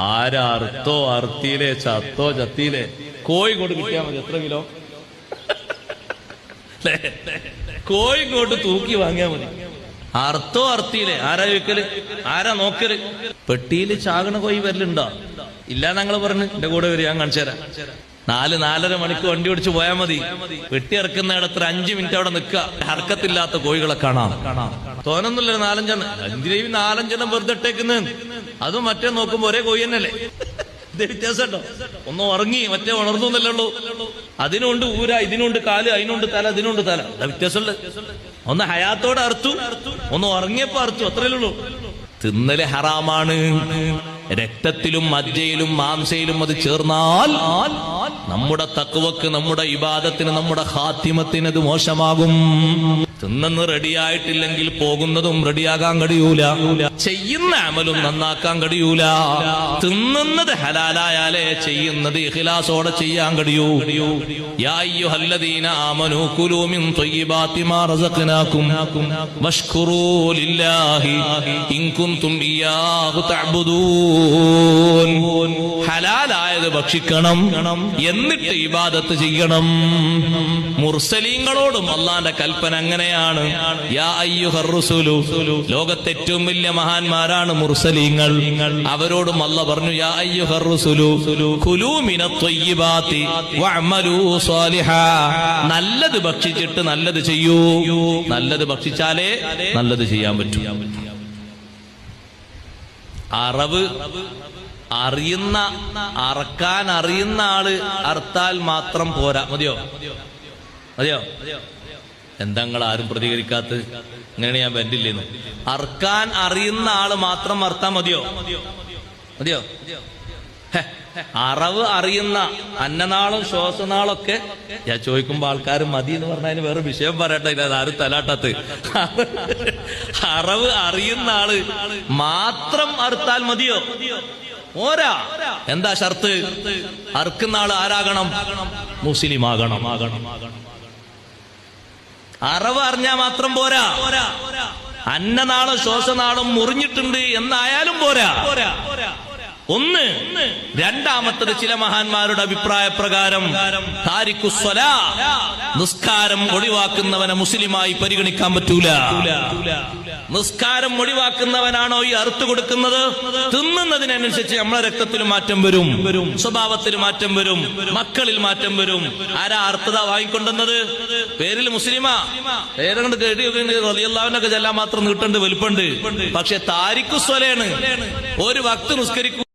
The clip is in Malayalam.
ആരാ അറുത്തോ അറുത്തിയിലെ ചത്തോ ചത്തിയിലെ കോഴിക്കോട് കിട്ടിയാൽ മതി. എത്ര കിലോ കോഴിക്കോട്ട് തൂക്കി വാങ്ങിയാൽ മതി. അറുത്തോ അറുത്തിയിലെ ആരാ ചോദിക്കല്, ആരാ നോക്കല്? പെട്ടിയിൽ ചാകണ കോഴി വരലുണ്ടോ? ഇല്ല ഞങ്ങൾ പറഞ്ഞു എന്റെ കൂടെ വരും, ഞാൻ കാണിച്ചു തരാം. 4-4.5 മണിക്ക് വണ്ടി ഓടിച്ച് പോയാൽ മതി. വെട്ടി ഇറക്കുന്നിടത്ത് 5 മിനിറ്റ് അവിടെ നിൽക്കുക. ഹർക്കത്തില്ലാത്ത കോഴികളെ കാണാം. തോന്നുന്നില്ല 4-5 എന്തിനേയും 4-5 വെറുതെ ഇട്ടേക്കുന്നത്. അതും മറ്റേ നോക്കുമ്പോ ഒരേ കോഴി തന്നെയല്ലേ. വ്യത്യാസമുണ്ടോ? ഒന്ന് ഉറങ്ങി മറ്റേ ഉണർന്നു എന്നല്ലേ ഉള്ളൂ. അതിനുണ്ട് ഊര, ഇതിനുണ്ട് കാല്, അതിനുണ്ട് തല, ഇതിനുണ്ട് തല. വ്യത്യാസമുണ്ട്. ഒന്ന് ഹയാത്തോടെ അറുത്തു, ഒന്ന് ഉറങ്ങിയപ്പോ അറുത്തു, അത്രയേ ഉള്ളൂ. തിന്നല് ഹറാമാണ്. രക്തത്തിലും മജ്ജയിലും മാംസയിലും അത് ചേർന്നാൽ നമ്മുടെ തഖ്വക്ക്, നമ്മുടെ ഇബാദത്തിന്, നമ്മുടെ ഖാത്തിമത്തിന് അത് മോശമാകും. തിന്നെന്ന് റെഡിയായിട്ടില്ലെങ്കിൽ പോകുന്നതും റെഡിയാകാൻ കഴിയൂല, ചെയ്യുന്ന അമലും നന്നാക്കാൻ കഴിയൂല. തിന്നുന്നത് ഹലാലായാലേ ചെയ്യുന്നത് ഇഖ്ലാസോടെ ചെയ്യാൻ കഴിയൂ. യാ അയ്യുഹല്ലദീന ആമനൂ കുലൂ മിൻ ത്വയ്യിബാതി മാ റസഖ്നാകും വഷ്കുറൂ ലില്ലാഹി ഇൻ കുൻതും ഇയ്യാഹു തഅ്ബുദൂൻ. ഹലാലായത് ഭക്ഷിക്കണം, എന്നിട്ട് ഇബാദത്ത് ചെയ്യണം. മുർസലീങ്ങളോടും അല്ലാഹുവിന്റെ കൽപ്പന അങ്ങനെയാണ്. യാ അയ്യുഹർ റസൂലു, ലോകത്തെ ഏറ്റവും വലിയ മഹാന്മാരാണ് മുർസലീങ്ങൾ. അവരോടും അല്ലാഹു പറഞ്ഞു യാ അയ്യുഹർ റസൂലു കുലൂ മിനത് ത്വയ്യിബാതി വഅമലൂ സ്വാലിഹാ. നല്ലത് ഭക്ഷിച്ചിട്ട് നല്ലത് ചെയ്യൂ. നല്ലത് ഭക്ഷിച്ചാലേ നല്ലത് ചെയ്യാൻ പറ്റൂ. അറവ് അറിയുന്ന, അറക്കാൻ അറിയുന്ന ആള് അറുത്താൽ മാത്രം പോരാ. മതിയോ? എന്താ നിങ്ങൾ ആരും പ്രതികരിക്കാത്ത? ഇങ്ങനെ ഞാൻ ബെൻഡില്ലേന്നു. അറുക്കാൻ അറിയുന്ന ആള് മാത്രം അറുത്താൽ മതിയോ? അറവ് അറിയുന്ന, അന്നനാളും ശ്വാസനാളൊക്കെ ഞാൻ ചോദിക്കുമ്പോ ആൾക്കാർ മതി എന്ന് പറഞ്ഞതിന് വേറെ വിഷയം പറയട്ടെ, ഇത് ആരും തലാട്ടത്ത്. അറവ് അറിയുന്ന ആള് മാത്രം അറുത്താൽ മതിയോ? പോരാ. എന്താ ഷർത്ത്? അറുക്കുന്ന ആള് ആരാകണം? മുസ്ലിം ആകണം. അറവ് അറിഞ്ഞാൽ മാത്രം പോരാ. അന്നനാളും ശ്വാസനാളും മുറിഞ്ഞിട്ടുണ്ട് എന്നായാലും പോരാ. ഒന്ന്. രണ്ടാമത്തത്, ചില മഹാന്മാരുടെ അഭിപ്രായ പ്രകാരം താരിഖുസ്സലാ, നിസ്കാരം ഒഴിവാക്കുന്നവനെ മുസ്ലിമായി പരിഗണിക്കാൻ പറ്റൂല. നിസ്കാരം ഒഴിവാക്കുന്നവനാണോ ഈ അറുത്തു കൊടുക്കുന്നത്? തിന്നുന്നതിനനുസരിച്ച് നമ്മളെ രക്തത്തിൽ മാറ്റം വരും, സ്വഭാവത്തിൽ മാറ്റം വരും, മക്കളിൽ മാറ്റം വരും. ആരാ അർത്ഥത വാങ്ങിക്കൊണ്ടുവന്നത്? പേരിൽ മുസ്ലിമാ, പേരുകൊണ്ട് കേട്ടി റളിയല്ലാഹുവിനൊക്കെ ചെല്ലാൻ മാത്രം നീട്ടുണ്ട്, വലുപ്പുണ്ട്. പക്ഷെ താരിഖുസ്സലാണ്. ഒരു വക്ത് നിസ്കരിക്കും.